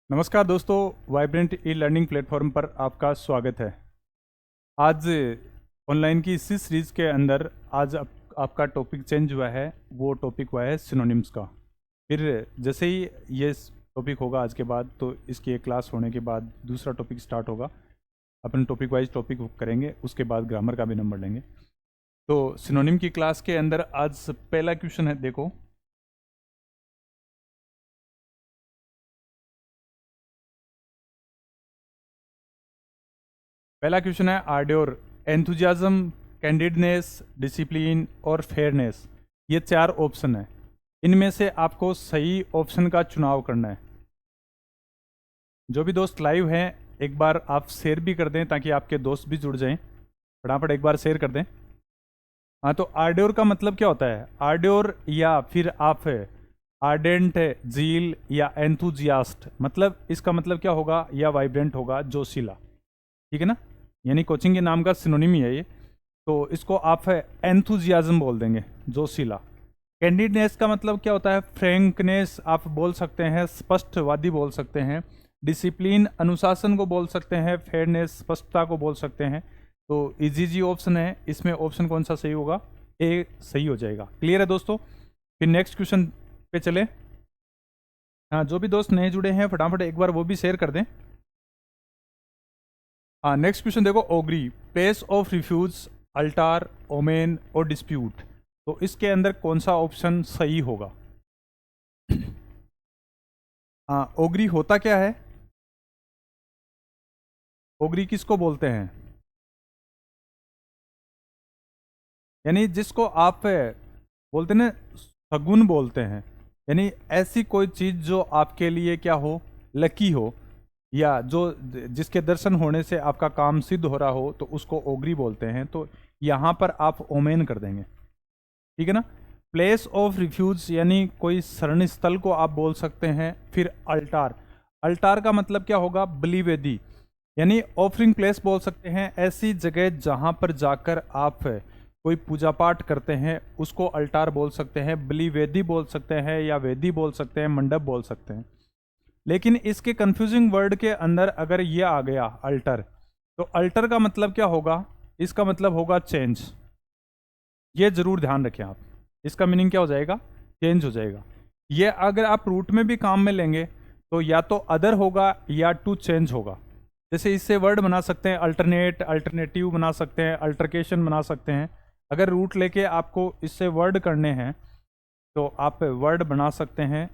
नमस्कार दोस्तों, vibrant e learning platform पर आपका स्वागत है। आज ऑनलाइन की इसी सीरीज़ के अंदर आज आपका टॉपिक चेंज हुआ है। वो टॉपिक हुआ है सिनोनिम्स का। फिर जैसे ही ये टॉपिक होगा आज के बाद, तो इसकी एक क्लास होने के बाद दूसरा टॉपिक स्टार्ट होगा। अपन टॉपिक वाइज टॉपिक करेंगे, उसके बाद ग्रामर का भी नंबर लेंगे। तो सिनोनिम की क्लास के अंदर आज पहला क्वेश्चन है, देखो। पहला क्वेश्चन है आर्डोर, एंथुजियाज्म, कैंडिडनेस, डिसिप्लिन और फेयरनेस। ये चार ऑप्शन है। इनमें से आपको सही ऑप्शन का चुनाव करना है। जो भी दोस्त लाइव हैं, एक बार आप शेयर भी कर दें ताकि आपके दोस्त भी जुड़ जाएं। फटाफट एक बार शेयर कर दें। हाँ, तो आर्डोर का मतलब क्या होता है? आर्डोर या फिर आप आर्डेंट, जील या एंथुजियास्ट, मतलब इसका मतलब क्या होगा? या वाइब्रेंट होगा, जोशीला। ठीक है ना? यानी कोचिंग के नाम का सिनोनिम ही है ये। तो इसको आप एंथुजियाज्म बोल देंगे, जोशीला। कैंडिडनेस का मतलब क्या होता है? फ्रैंकनेस आप बोल सकते हैं, स्पष्टवादी बोल सकते हैं। डिसिप्लिन अनुशासन को बोल सकते हैं। फेयरनेस स्पष्टता को बोल सकते हैं। तो इजी ऑप्शन है, इसमें ऑप्शन कौन सा सही होगा? ए सही हो जाएगा। क्लियर है दोस्तों? फिर नेक्स्ट क्वेश्चन पे चले। हाँ, जो भी दोस्त नए जुड़े हैं फटाफट एक बार वो भी शेयर कर दें। हाँ, नेक्स्ट क्वेश्चन देखो। Augury, place of refuge, altar, omen और डिस्प्यूट। तो इसके अंदर कौन सा ऑप्शन सही होगा? हाँ, ओग्री होता क्या है? ओग्री किसको बोलते हैं? यानी जिसको आप बोलते हैं ना, शगुन बोलते हैं। यानी ऐसी कोई चीज जो आपके लिए क्या हो, लकी हो, या जो जिसके दर्शन होने से आपका काम सिद्ध हो रहा हो, तो उसको ओग्री बोलते हैं। तो यहां पर आप ओमेन कर देंगे। ठीक है ना? प्लेस ऑफ रिफ्यूज यानी कोई शरण स्थल को आप बोल सकते हैं। फिर अल्टार, अल्टार का मतलब क्या होगा? बलिवेदी, यानी ऑफरिंग प्लेस बोल सकते हैं। ऐसी जगह जहां पर जाकर आप कोई पूजा पाठ करते हैं, उसको अल्टार बोल सकते हैं। बलिवेदी बोल सकते हैं, या वेदी बोल सकते हैं, मंडप बोल सकते हैं। लेकिन इसके कंफ्यूजिंग वर्ड के अंदर अगर ये आ गया अल्टर, तो अल्टर का मतलब क्या होगा? इसका मतलब होगा चेंज। ये जरूर ध्यान रखें आप। इसका मीनिंग क्या हो जाएगा? चेंज हो जाएगा। ये अगर आप रूट में भी काम में लेंगे तो या तो अदर होगा या टू चेंज होगा। जैसे इससे वर्ड बना सकते हैं अल्टरनेट, अल्टरनेटिव बना सकते हैं, अल्टरकेशन बना सकते हैं। अगर रूट लेके आपको इससे वर्ड करने हैं तो आप वर्ड बना सकते हैं।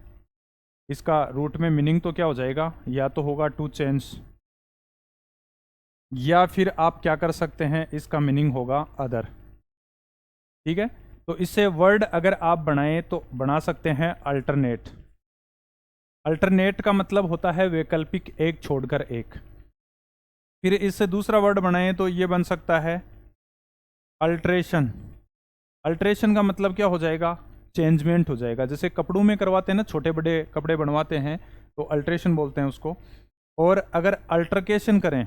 इसका रूट में मीनिंग तो क्या हो जाएगा? या तो होगा टू चेंज, या फिर आप क्या कर सकते हैं, इसका मीनिंग होगा अदर। ठीक है? तो इससे वर्ड अगर आप बनाएं तो बना सकते हैं अल्टरनेट। अल्टरनेट का मतलब होता है वैकल्पिक, एक छोड़कर एक। फिर इससे दूसरा वर्ड बनाएं तो ये बन सकता है अल्ट्रेशन। अल्ट्रेशन का मतलब क्या हो जाएगा? चेंजमेंट हो जाएगा। जैसे कपड़ों में करवाते हैं ना, छोटे बड़े कपड़े बनवाते हैं, तो अल्ट्रेशन बोलते हैं उसको। और अगर अल्टरकेशन करें,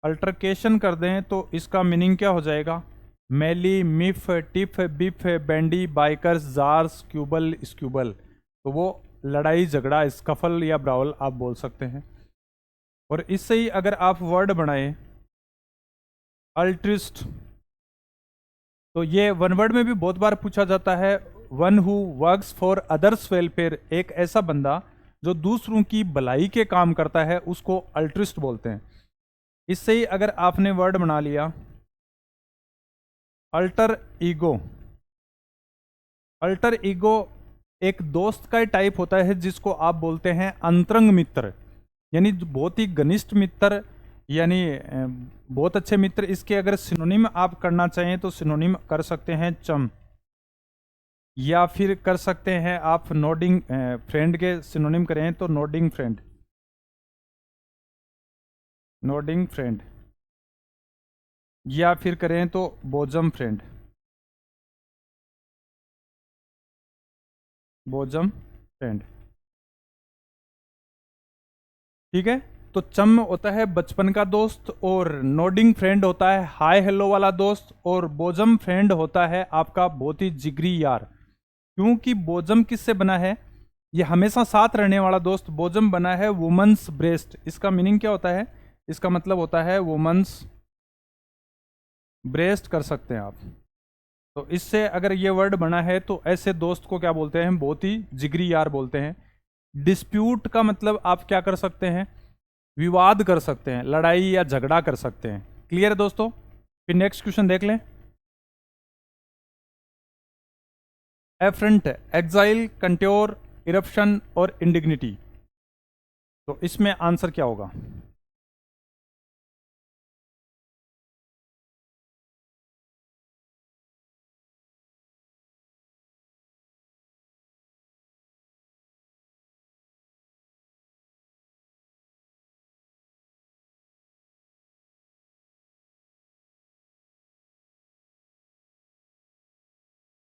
अल्टरकेशन कर दें, तो इसका मीनिंग क्या हो जाएगा? मेली, मिफ, टिफ, बिफ, बैंडी, बाइकर्स, जार्स, क्यूबल, स्क्यूबल। तो वो लड़ाई झगड़ा, स्कफल या ब्रावल आप बोल सकते हैं। और इससे ही अगर आप वर्ड बनाएं अल्ट्रिस्ट, तो ये वन वर्ड में भी बहुत बार पूछा जाता है। One who works for others welfare, एक ऐसा बंदा जो दूसरों की भलाई के काम करता है, उसको अल्ट्रिस्ट बोलते हैं। इससे ही अगर आपने वर्ड बना लिया अल्टर ईगो। अल्टर ईगो एक दोस्त का टाइप होता है जिसको आप बोलते हैं अंतरंग मित्र, यानी बहुत ही घनिष्ठ मित्र, यानी बहुत अच्छे मित्र। इसके अगर सिनोनिम आप करना चाहें तो सिनोनिम कर सकते हैं चम, या फिर कर सकते हैं आप नोडिंग फ्रेंड के सिनोनिम करें तो नोडिंग फ्रेंड, नोडिंग फ्रेंड, या फिर करें तो बोजम फ्रेंड, बोजम फ्रेंड। ठीक है? तो चम होता है बचपन का दोस्त, और नोडिंग फ्रेंड होता है हाय हेलो वाला दोस्त, और बोजम फ्रेंड होता है आपका बहुत ही जिगरी यार। क्योंकि बोजम किससे बना है? ये हमेशा साथ रहने वाला दोस्त बोजम बना है वुमेन्स ब्रेस्ट। इसका मीनिंग क्या होता है? इसका मतलब होता है वुमेन्स ब्रेस्ट कर सकते हैं आप। तो इससे अगर ये वर्ड बना है तो ऐसे दोस्त को क्या बोलते हैं? हम बहुत ही जिगरी यार बोलते हैं। डिस्प्यूट का मतलब आप क्या कर सकते हैं? विवाद कर सकते हैं, लड़ाई या झगड़ा कर सकते हैं। क्लियर है दोस्तों? फिर नेक्स्ट क्वेश्चन देख लें। एफ्रंट, एक्साइल, कंट्योर, इरप्शन और इंडिग्निटी। तो इसमें आंसर क्या होगा?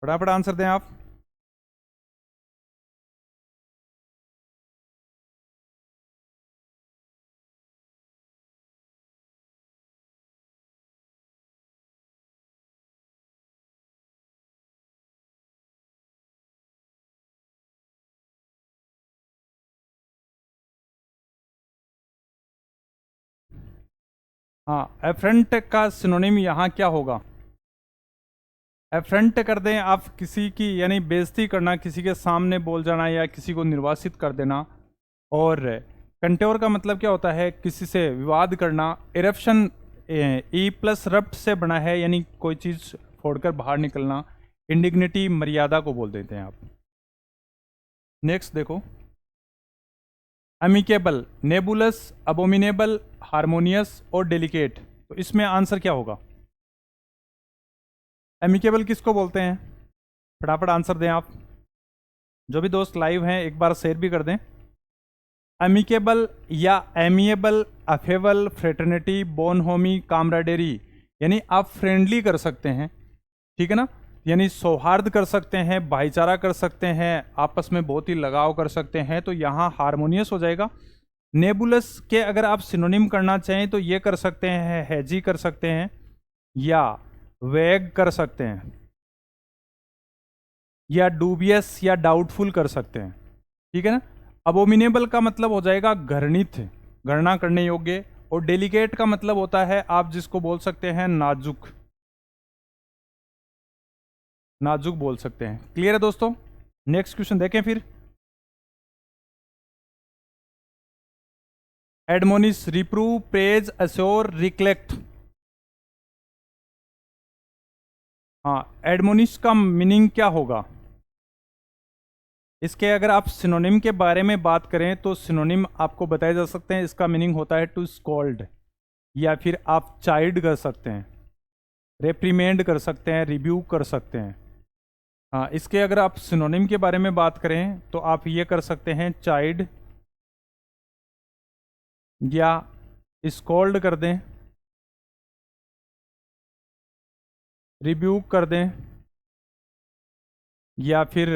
फटाफट आंसर दें आप। हाँ, एफ्रंट का सिनोनिम यहाँ क्या होगा? एफ्रंट कर दें आप किसी की, यानी बेइज्जती करना, किसी के सामने बोल जाना या किसी को निर्वासित कर देना। और कंट्योर का मतलब क्या होता है? किसी से विवाद करना। इरप्शन ई प्लस रप्ट से बना है, यानी कोई चीज़ फोड़कर बाहर निकलना। इंडिग्निटी मर्यादा को बोल देते हैं आप। नेक्स्ट देखो, अमिकेबल, नेबुलस, अबोमिनेबल, हारमोनियस और डेलिकेट। तो इसमें आंसर क्या होगा? एमिकेबल किसको बोलते हैं? फटाफट आंसर दें आप। जो भी दोस्त लाइव हैं एक बार शेयर भी कर दें। अमिकेबल या एमिएबल, अफेबल, फ्रेटर्निटी, बोनहोमी, कामराडेरी, यानी आप फ्रेंडली कर सकते हैं, ठीक है ना, यानी सौहार्द कर सकते हैं, भाईचारा कर सकते हैं, आपस में बहुत ही लगाव कर सकते हैं। तो यहाँ हारमोनियस हो जाएगा। नेबुलस के अगर आप सिनोनिम करना चाहें तो ये कर सकते हैं, हैजी कर सकते हैं या वैग कर सकते हैं या डूबियस या डाउटफुल कर सकते हैं, ठीक है ना। अबोमिनेबल का मतलब हो जाएगा घृणित, गणना करने योग्य। और डेलिकेट का मतलब होता है आप जिसको बोल सकते हैं नाजुक, नाजुक बोल सकते हैं। क्लियर है दोस्तों? नेक्स्ट क्वेश्चन देखें फिर। एडमोनिस, रिप्रूव, प्रेज, अश्योर, रिक्लेक्ट। हाँ, एडमोनिस का मीनिंग क्या होगा? इसके अगर आप सिनोनिम के बारे में बात करें तो सिनोनिम आपको बताए जा सकते हैं। इसका मीनिंग होता है टू स्कॉल्ड, या फिर आप चाइल्ड कर सकते हैं, रेप्रीमेंड कर सकते हैं, रिब्यूक कर सकते हैं। हाँ, इसके अगर आप सिनोनिम के बारे में बात करें तो आप ये कर सकते हैं, चाइल्ड या स्कॉल्ड कर दें, रिब्यूक कर दें, या फिर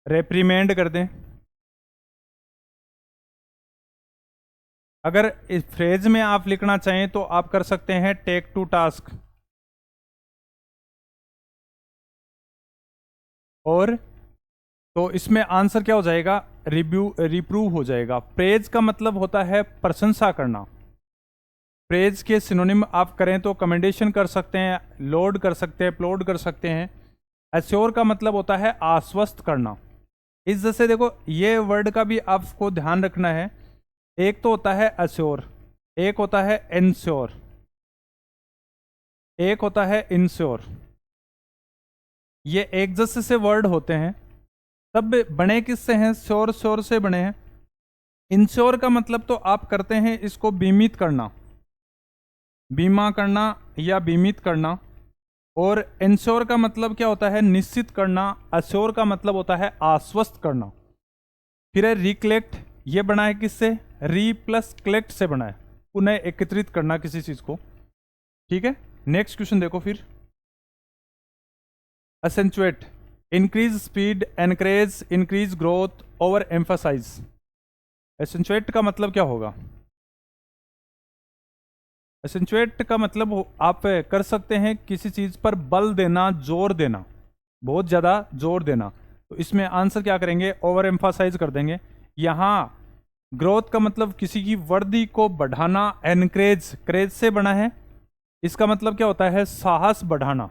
रेप्रीमेंड कर दें। अगर इस फ्रेज में आप लिखना चाहें तो आप कर सकते हैं टेक टू टास्क, और तो इसमें आंसर क्या हो जाएगा? रिप्रूव हो जाएगा। प्रेज का मतलब होता है प्रशंसा करना। प्रेज के सिनोनिम आप करें तो कमेंडेशन कर सकते हैं, लोड कर सकते हैं, अपलोड कर सकते हैं। एश्योर का मतलब होता है आश्वस्त करना। इस जैसे देखो, ये वर्ड का भी आपको ध्यान रखना है। एक तो होता है एश्योर, एक होता है इंश्योर, एक होता है इंश्योर। ये एक जैसे से वर्ड होते हैं, तब बने किससे हैं? श्योर, श्योर से बने हैं। इंश्योर का मतलब तो आप करते हैं इसको बीमित करना, बीमा करना या बीमित करना। और इंश्योर का मतलब क्या होता है? निश्चित करना। अश्योर का मतलब होता है आश्वस्त करना। फिर है रिकलेक्ट, ये बना है किससे? री प्लस कलेक्ट से बना है, पुनः एकत्रित करना किसी चीज को, ठीक है। नेक्स्ट क्वेश्चन देखो फिर। Accentuate, increase speed, encourage, increase growth, over emphasize. Accentuate का मतलब क्या होगा? एसेंचुएट का मतलब आप कर सकते हैं किसी चीज पर बल देना, जोर देना, बहुत ज्यादा जोर देना। तो इसमें आंसर क्या करेंगे, ओवर एम्फासाइज कर देंगे। यहाँ ग्रोथ का मतलब किसी की वर्दी को बढ़ाना, एनकरेज, क्रेज से बना है, इसका मतलब क्या होता है, साहस बढ़ाना।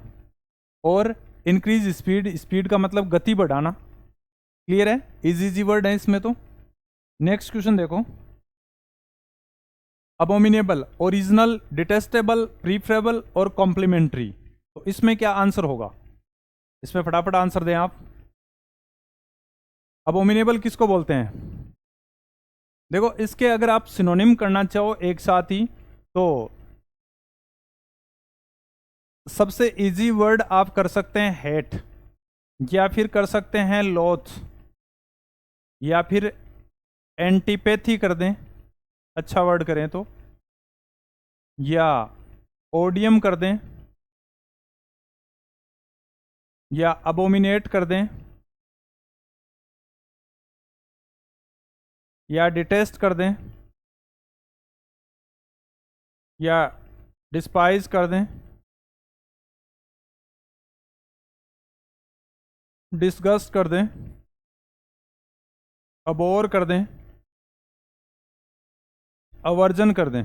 और इंक्रीज स्पीड, स्पीड का मतलब गति बढ़ाना। क्लियर है, इजी वर्ड है इसमें। तो नेक्स्ट क्वेश्चन देखो, अबोमिनेबल, ओरिजिनल, डिटेस्टेबल, प्रीफरेबल और कॉम्प्लीमेंट्री। तो इसमें क्या आंसर होगा, इसमें फटाफट आंसर दें आप। अबोमिनेबल किसको बोलते हैं? देखो इसके अगर आप सिनोनिम करना चाहो एक साथ ही, तो सबसे इजी वर्ड आप कर सकते हैं हेट, या फिर कर सकते हैं लोथ, या फिर एंटीपैथी कर दें, अच्छा वर्ड करें तो, या ओडियम कर दें, या अबोमिनेट कर दें, या डिटेस्ट कर दें, या डिस्पाइज कर दें, डिस्गस्ट कर दें, अबोर कर दें, अवर्जन कर दें।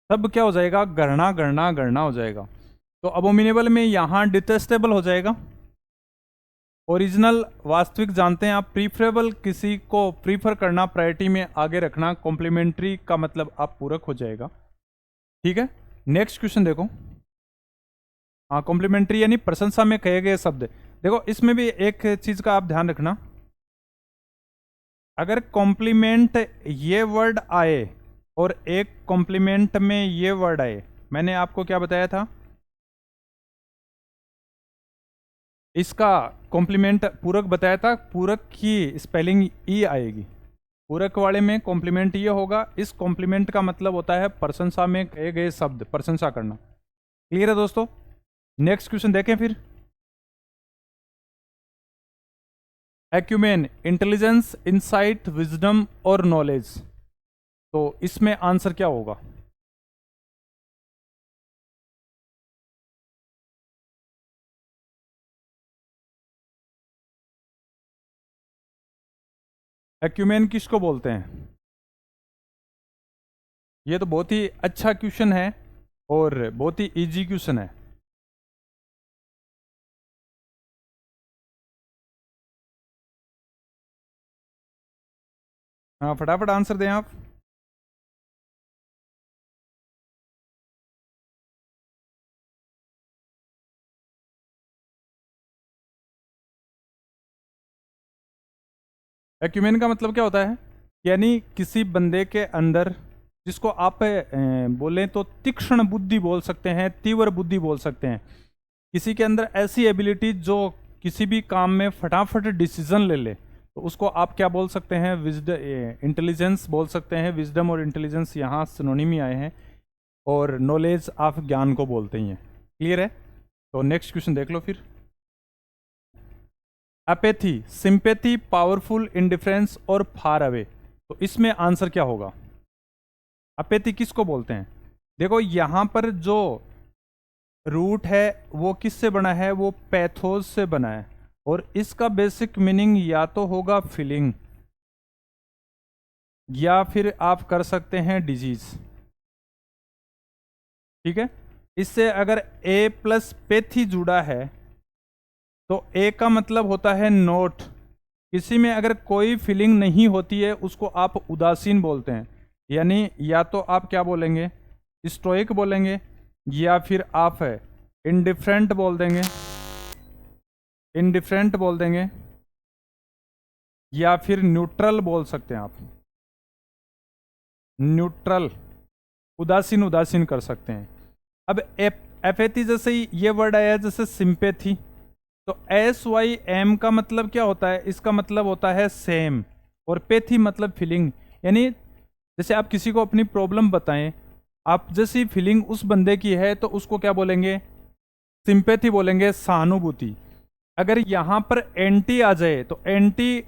तब क्या हो जाएगा, गणना गणना गणना हो जाएगा। तो अबोमिनेबल में यहां डिटेस्टेबल हो जाएगा। ओरिजिनल वास्तविक जानते हैं आप, प्रीफरेबल किसी को प्रीफर करना, प्रायोरिटी में आगे रखना, कॉम्प्लीमेंट्री का मतलब आप पूरक हो जाएगा। ठीक है, नेक्स्ट क्वेश्चन देखो। हाँ, कॉम्प्लीमेंट्री यानी प्रशंसा में कहे गए शब्द। देखो इसमें भी एक चीज का आप ध्यान रखना, अगर कॉम्प्लीमेंट ये वर्ड आए और एक कॉम्प्लीमेंट में ये वर्ड आए, मैंने आपको क्या बताया था, इसका कॉम्प्लीमेंट पूरक बताया था, पूरक की स्पेलिंग ई आएगी, पूरक वाले में कॉम्प्लीमेंट ये होगा। इस कॉम्प्लीमेंट का मतलब होता है प्रशंसा में कहे गए शब्द, प्रशंसा करना। क्लियर है दोस्तों, नेक्स्ट क्वेश्चन देखें फिर। एक्यूमेन, इंटेलिजेंस, इंसाइट, विजडम और नॉलेज। तो इसमें आंसर क्या होगा? एक्यूमेन किसको बोलते हैं? ये तो बहुत ही अच्छा क्वेश्चन है और बहुत ही इजी क्वेश्चन है। हाँ, फटाफट आंसर दें आप। एक्यूमेन का मतलब क्या होता है, यानी किसी बंदे के अंदर, जिसको आप बोलें तो तीक्ष्ण बुद्धि बोल सकते हैं, तीव्र बुद्धि बोल सकते हैं, किसी के अंदर ऐसी एबिलिटी जो किसी भी काम में फटाफट डिसीजन ले ले, तो उसको आप क्या बोल सकते हैं, इंटेलिजेंस बोल सकते हैं। विजडम और इंटेलिजेंस यहाँ सिनोनिम ही आए हैं। और नॉलेज आप ज्ञान को बोलते ही हैं। क्लियर है, तो नेक्स्ट क्वेश्चन देख लो फिर। अपैथी, सिंपैथी, पावरफुल, इंडिफरेंस और फार अवे। तो इसमें आंसर क्या होगा? अपैथी किसको बोलते हैं? देखो यहां पर जो रूट है वो किससे बना है, वो पैथोस से बना है, और इसका बेसिक मीनिंग या तो होगा फीलिंग, या फिर आप कर सकते हैं डिजीज। ठीक है, इससे अगर ए प्लस पैथी जुड़ा है तो ए का मतलब होता है नोट, किसी में अगर कोई फीलिंग नहीं होती है उसको आप उदासीन बोलते हैं। यानी या तो आप क्या बोलेंगे, स्टोइक बोलेंगे, या फिर आप है इनडिफरेंट बोल देंगे, इनडिफरेंट बोल देंगे, या फिर न्यूट्रल बोल सकते हैं आप, न्यूट्रल, उदासीन, उदासीन कर सकते हैं। अब एपैथी जैसे ही ये वर्ड आया, जैसे सिंपैथी, तो SYM का मतलब क्या होता है, इसका मतलब होता है सेम, और पैथी मतलब फीलिंग। यानी जैसे आप किसी को अपनी प्रॉब्लम बताएं, आप जैसी फीलिंग उस बंदे की है तो उसको क्या बोलेंगे, सिंपैथी बोलेंगे, सहानुभूति। अगर यहां पर एंटी आ जाए तो एंटी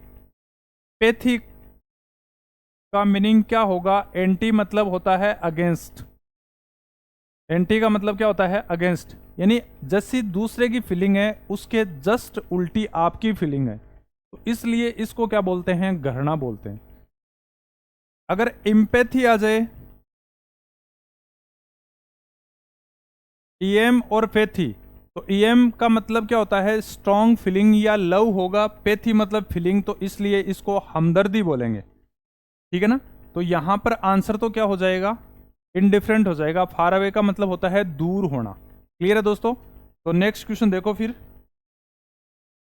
पैथी का मीनिंग क्या होगा, एंटी मतलब होता है अगेंस्ट, एंटी का मतलब क्या होता है? अगेंस्ट, यानी जैसी दूसरे की फीलिंग है उसके जस्ट उल्टी आपकी फीलिंग है, तो इसलिए इसको क्या बोलते हैं? घृणा बोलते हैं। अगर एम्पैथी आ जाए, ईएम और पैथी, तो ईएम का मतलब क्या होता है? स्ट्रॉन्ग फीलिंग या लव होगा, पैथी मतलब फीलिंग, तो इसलिए इसको हमदर्दी बोलेंगे। ठीक है ना? तो यहां पर आंसर तो क्या हो जाएगा? इनडिफरेंट हो जाएगा। फार अवे का मतलब होता है दूर होना। क्लियर है दोस्तों? तो नेक्स्ट क्वेश्चन देखो फिर।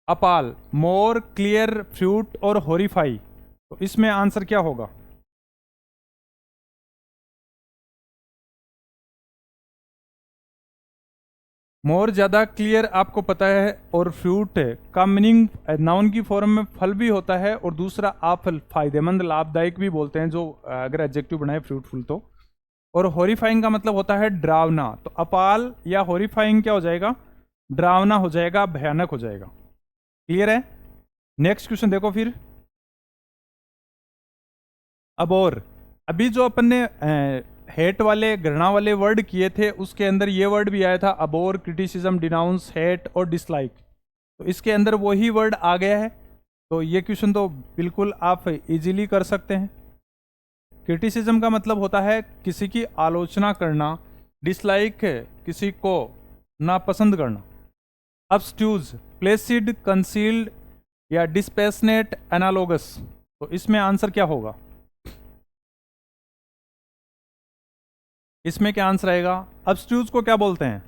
अपाल, मोर, क्लियर, फ्रूट और हॉरिफाई, तो इसमें आंसर क्या होगा? मोर ज्यादा क्लियर आपको पता है, और फ्रूट का मीनिंग नाउन की फॉर्म में फल भी होता है, और दूसरा आप फायदेमंद, लाभदायक भी बोलते हैं, जो अगर एडजेक्टिव बनाए फ्रूटफुल तो। और हॉरिफाइंग का मतलब होता है डरावना, तो अपाल या हॉरिफाइंग क्या हो जाएगा? डरावना हो जाएगा, भयानक हो जाएगा। क्लियर है? नेक्स्ट क्वेश्चन देखो फिर। अब और अभी जो अपन ने हेट वाले, घृणा वाले वर्ड किए थे, उसके अंदर ये वर्ड भी आया था, अबोर, क्रिटिसिज्म, डिनाउंस, हेट और डिसलाइक, तो इसके अंदर वही वर्ड आ गया है। तो ये क्वेश्चन तो बिल्कुल आप इजीली कर सकते हैं। क्रिटिसिज्म का मतलब होता है किसी की आलोचना करना, डिसलाइक किसी को नापसंद करना। अब्स्ट्यूज, प्लेसिड, कंसील्ड या डिस्पैशनेट, एनालोगस, तो इसमें आंसर क्या होगा? इसमें क्या आंसर आएगा? अब्स्ट्यूज को क्या बोलते हैं?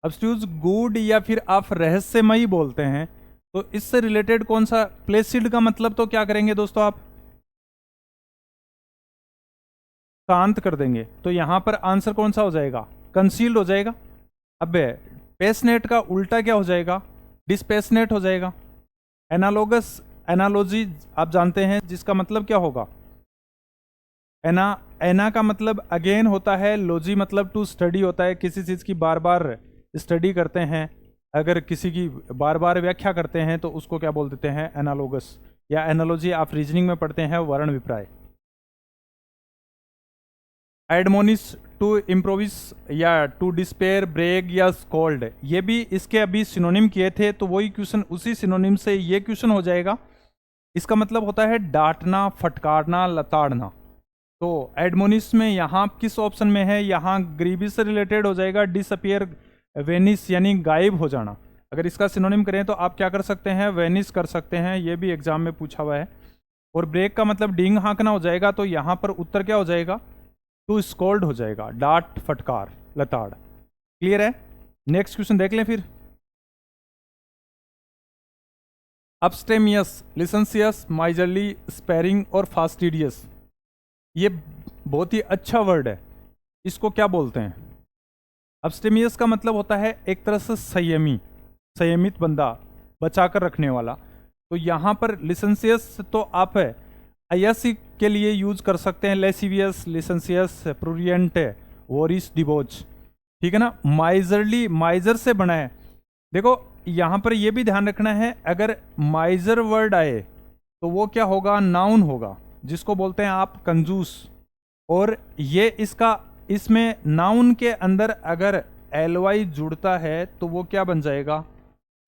अब्स्ट्यूज गुड या फिर आप रहस्यमयी बोलते हैं। तो इससे रिलेटेड कौन सा? प्लेसिड का मतलब तो क्या करेंगे दोस्तों? आप शांत कर देंगे, तो यहां पर आंसर कौन सा हो जाएगा? कंसील्ड हो जाएगा। अब पैसनेट का उल्टा क्या हो जाएगा? डिस्पैशनेट हो जाएगा। एनालोगस, एनालॉजी आप जानते हैं जिसका मतलब क्या होगा? एना, एना का मतलब अगेन होता है, लॉजी मतलब टू स्टडी होता है, किसी चीज की बार बार स्टडी करते हैं, अगर किसी की बार बार व्याख्या करते हैं तो उसको क्या बोल देते हैं? एनालोगस। या एनालॉजी आप रीजनिंग में पढ़ते हैं, वर्ण विप्राय। एडमोनिस, टू इम्प्रोविस या टू डिस्पेयर, ब्रेक या स्कोल्ड, ये भी इसके अभी सिनोनिम किए थे, तो वही क्वेश्चन, उसी सिनोनिम से ये क्वेश्चन हो जाएगा। इसका मतलब होता है डांटना, फटकारना, लताड़ना। तो एडमोनिस में यहाँ किस ऑप्शन में है? यहाँ ग्रीबी से रिलेटेड हो जाएगा, डिसअपियर, वेनिस यानी गायब हो जाना। अगर इसका सिनोनिम करें तो आप क्या कर सकते हैं? वेनिस कर सकते हैं, ये भी एग्जाम में पूछा हुआ है। और ब्रेक का मतलब डींग हाँकना हो जाएगा, तो यहाँ पर उत्तर क्या हो जाएगा? टू स्कोल्ड हो जाएगा, डांट, फटकार, लताड़। क्लियर है? नेक्स्ट क्वेश्चन देख लें फिर। अब्स्टेमियस, लिसेंसियस, माइजरली, स्पेरिंग और फास्टिडियस, ये बहुत ही अच्छा वर्ड है। इसको क्या बोलते हैं? अब्स्टेमियस का मतलब होता है एक तरह से संयमी, संयमित बंदा, बचा कर रखने वाला। तो यहां पर लिसेंसियस तो आप अयसी के लिए यूज कर सकते हैं, लेसिवियस, लिसेंसियस, प्रूरियंट, वोरिस, डिबोच। ठीक है ना? माइजरली, माइजर से बना है। देखो यहां पर यह भी ध्यान रखना है, अगर माइजर वर्ड आए तो वो क्या होगा? नाउन होगा, जिसको बोलते हैं आप कंजूस। और ये इसका, इसमें नाउन के अंदर अगर एलवाई जुड़ता है तो वो क्या बन जाएगा?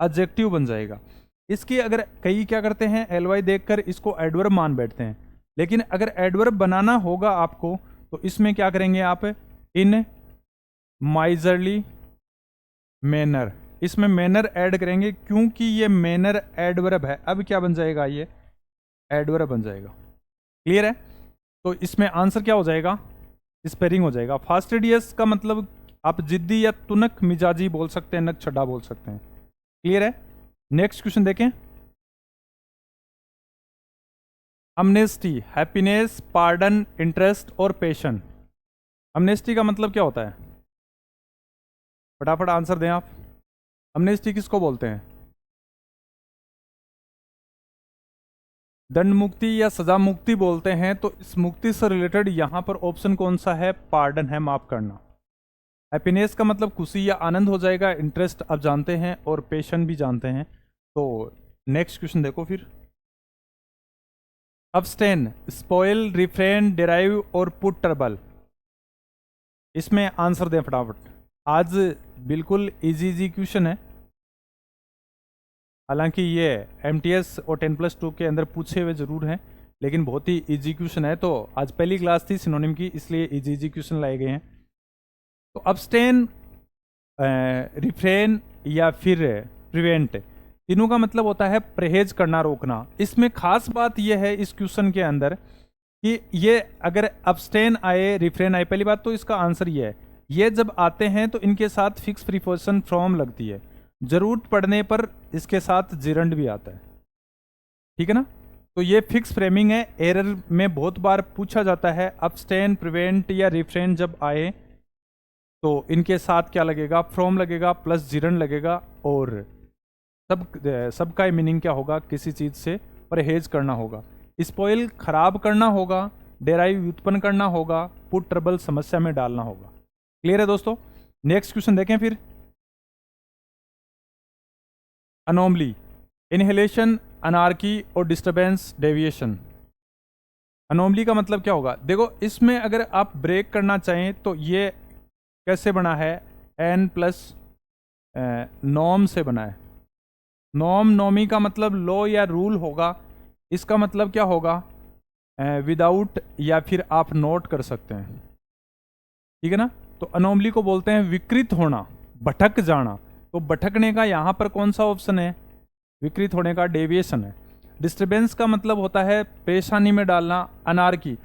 एडजेक्टिव बन जाएगा। इसकी अगर कई क्या करते हैं, एलवाई देखकर इसको एडवर्ब मान बैठते हैं, लेकिन अगर एडवर्ब बनाना होगा आपको तो इसमें क्या करेंगे आप? इन माइजरली मैनर, इसमें मैनर ऐड करेंगे, क्योंकि ये मैनर एडवर्ब है। अब क्या बन जाएगा? ये एडवर्ब बन जाएगा। क्लियर है? तो इसमें आंसर क्या हो जाएगा? स्पेरिंग हो जाएगा। फास्टिडियस का मतलब आप जिद्दी या तुनक मिजाजी बोल सकते हैं, नक छड्डा बोल सकते हैं। क्लियर है? नेक्स्ट क्वेश्चन देखें। अमनेस्टी, हैप्पीनेस, पार्डन, इंटरेस्ट और पेशन, अमनेस्टी का मतलब क्या होता है? फटाफट आंसर दें आप। अमनेस्टी किसको बोलते हैं? दंड मुक्ति या सजा मुक्ति बोलते हैं। तो इस मुक्ति से रिलेटेड यहां पर ऑप्शन कौन सा है? पार्डन है, माफ करना। हैप्पीनेस का मतलब खुशी या आनंद हो जाएगा, इंटरेस्ट आप जानते हैं, और पेशन भी जानते हैं। तो नेक्स्ट क्वेश्चन देखो फिर। अब्सटेन, स्पॉइल, रिफ्रेन, डेराइव और पुट ट्रबल, इसमें आंसर दें फटाफट। आज बिल्कुल इजी क्वेश्चन है, हालांकि ये MTS और 10+2 के अंदर पूछे हुए ज़रूर हैं, लेकिन बहुत ही इजी क्वेश्चन है। तो आज पहली क्लास थी सिनोनिम की, इसलिए इजी क्वेश्चन लाए गए हैं। तो अब्सटेन, रिफ्रेन या फिर प्रिवेंट, तीनों का मतलब होता है परहेज करना, रोकना। इसमें खास बात यह है इस क्वेश्चन के अंदर कि ये अगर अब्सटेन आए, रिफ्रेन आए, पहली बात तो इसका आंसर ये है, ये जब आते हैं तो इनके साथ फिक्स प्रीपोजिशन फ्रॉम लगती है, जरूरत पड़ने पर इसके साथ जिरंड भी आता है, ठीक है ना। तो ये फिक्स फ्रेमिंग है। एरर में बहुत बार पूछा जाता है अब्सटेन, प्रिवेंट या रिफ्रेन जब आए तो इनके साथ क्या लगेगा, फ्रॉम लगेगा प्लस जिरंड लगेगा, और सबका मीनिंग क्या होगा, किसी चीज से परहेज करना होगा, स्पॉइल खराब करना होगा, डेराइव उत्पन्न करना होगा, पुट ट्रबल समस्या में डालना होगा। क्लियर है दोस्तों। नेक्स्ट क्वेश्चन देखें फिर। अनोमली, इनहेलेशन, अनार्की और डिस्टर्बेंस, डेविएशन। अनोमली का मतलब क्या होगा, देखो इसमें अगर आप ब्रेक करना चाहें तो ये कैसे बना है, n प्लस नॉम से बना है। नॉम, नॉमी का मतलब लॉ या रूल होगा, इसका मतलब क्या होगा, विदाउट या फिर आप नोट कर सकते हैं, ठीक है ना। तो अनोमली को बोलते हैं विकृत होना, भटक जाना। तो भटकने का यहां पर कौन सा ऑप्शन है, विकृत होने का डेविएशन है। डिस्टर्बेंस का मतलब होता है परेशानी में डालना, अनार्की,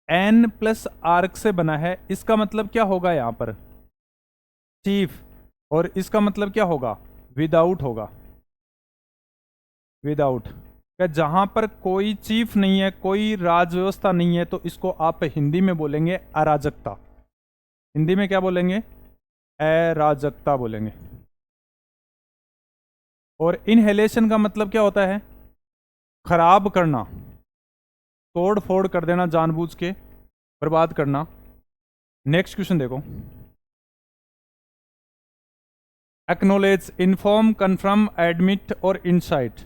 n प्लस आर्क से बना है, इसका मतलब क्या होगा यहां पर, चीफ, और इसका मतलब क्या होगा, विदाउट होगा, विदाउट। क्या जहां पर कोई चीफ नहीं है, कोई राज व्यवस्था नहीं है, तो इसको आप हिंदी में बोलेंगे अराजकता। हिंदी में क्या बोलेंगे, अराजकता बोलेंगे। और इनहेलेशन का मतलब क्या होता है, खराब करना, तोड़ फोड़ कर देना, जानबूझ के बर्बाद करना। नेक्स्ट क्वेश्चन देखो। एक्नोलेज, इन्फॉर्म, कन्फर्म, एडमिट और इनसाइट।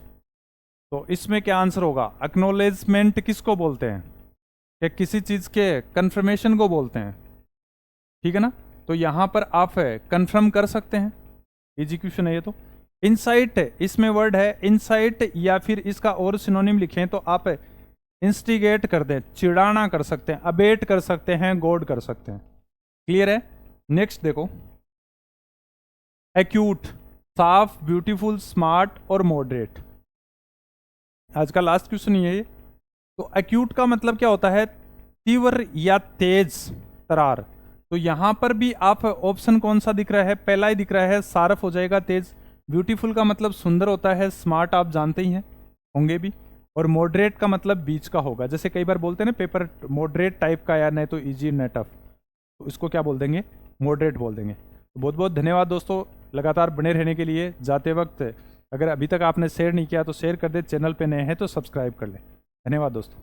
तो इसमें क्या आंसर होगा, एक्नोलेजमेंट किसको बोलते हैं, क्या किसी चीज के कंफर्मेशन को बोलते हैं, ठीक है ना। तो यहां पर आप कंफर्म कर सकते हैं, इजी क्वेश्चन है ये। तो इनसाइट, इसमें वर्ड है इनसाइट, या फिर इसका और सिनोनिम लिखें तो आप इंस्टिगेट कर दें, चिढ़ाना कर सकते हैं, अबेट कर सकते हैं, गोड कर सकते हैं। क्लियर है। नेक्स्ट देखो, एक्यूट, साफ, ब्यूटीफुल, स्मार्ट और मॉडरेट। आज का लास्ट क्वेश्चन ये है। तो एक्यूट का मतलब क्या होता है, तीव्र या तेज तरार। तो यहां पर भी आप ऑप्शन कौन सा दिख रहा है, पहला ही दिख रहा है, सारफ हो जाएगा तेज। ब्यूटीफुल का मतलब सुंदर होता है, स्मार्ट आप जानते ही हैं, होंगे भी। और मॉडरेट का मतलब बीच का होगा, जैसे कई बार बोलते हैं ना पेपर मॉडरेट टाइप का या नहीं तो इजी न टफ, तो इसको क्या बोल देंगे, मॉडरेट बोल देंगे। तो बहुत बहुत धन्यवाद दोस्तों लगातार बने रहने के लिए। जाते वक्त अगर अभी तक आपने शेयर नहीं किया तो शेयर कर दे, चैनल पे नए हैं तो सब्सक्राइब कर लें। धन्यवाद दोस्तों।